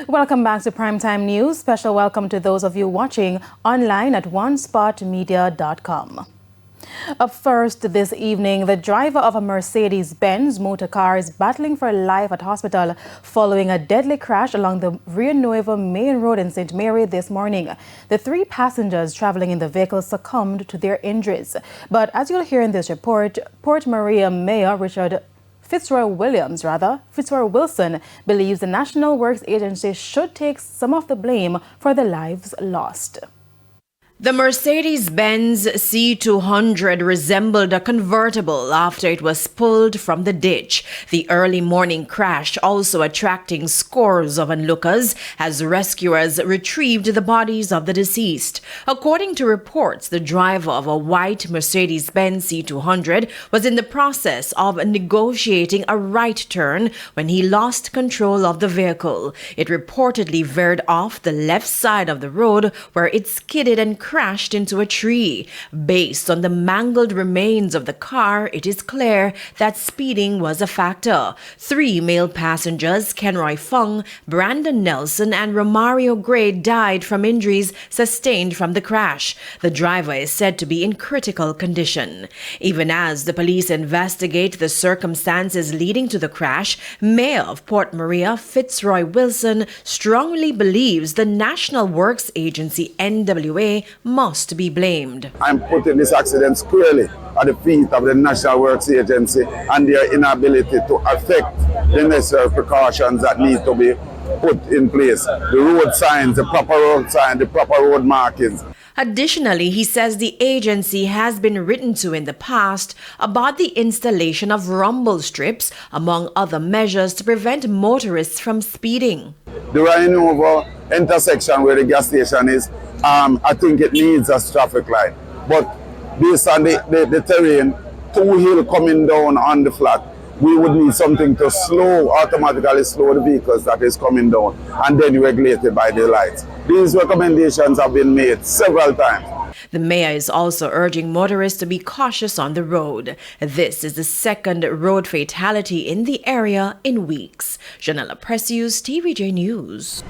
Welcome back to Primetime News. Special welcome to those of you watching online at onespotmedia.com. Up first this evening, the driver of a Mercedes-Benz motor car is battling for life at hospital following a deadly crash along the Rio Nuevo main road in St. Mary this morning. The 3 passengers traveling in the vehicle succumbed to their injuries. But as you'll hear in this report, Port Maria Mayor Fitzroy Wilson believes the National Works Agency should take some of the blame for the lives lost. The Mercedes-Benz C200 resembled a convertible after it was pulled from the ditch. The early morning crash also attracting scores of onlookers as rescuers retrieved the bodies of the deceased. According to reports, the driver of a white Mercedes-Benz C200 was in the process of negotiating a right turn when he lost control of the vehicle. It reportedly veered off the left side of the road where it skidded and crashed into a tree. Based on the mangled remains of the car, it is clear that speeding was a factor. 3 male passengers, Kenroy Fung, Brandon Nelson, and Romario Gray, died from injuries sustained from the crash. The driver is said to be in critical condition. Even as the police investigate the circumstances leading to the crash, Mayor of Port Maria, Fitzroy Wilson, strongly believes the National Works Agency, NWA, must be blamed. I'm putting this accident squarely at the feet of the National Works Agency and their inability to affect the necessary precautions that need to be put in place. The road signs, the proper road sign, the proper road markings. Additionally, he says the agency has been written to in the past about the installation of rumble strips, among other measures to prevent motorists from speeding. The Rio intersection where the gas station is, I think it needs a traffic light. But based on the terrain, 2 hills coming down on the flat, we would need something to automatically slow the vehicles that is coming down and then regulated by the lights. These recommendations have been made several times. The mayor is also urging motorists to be cautious on the road. This is the 2nd road fatality in the area in weeks. Janella Precious, TVJ News.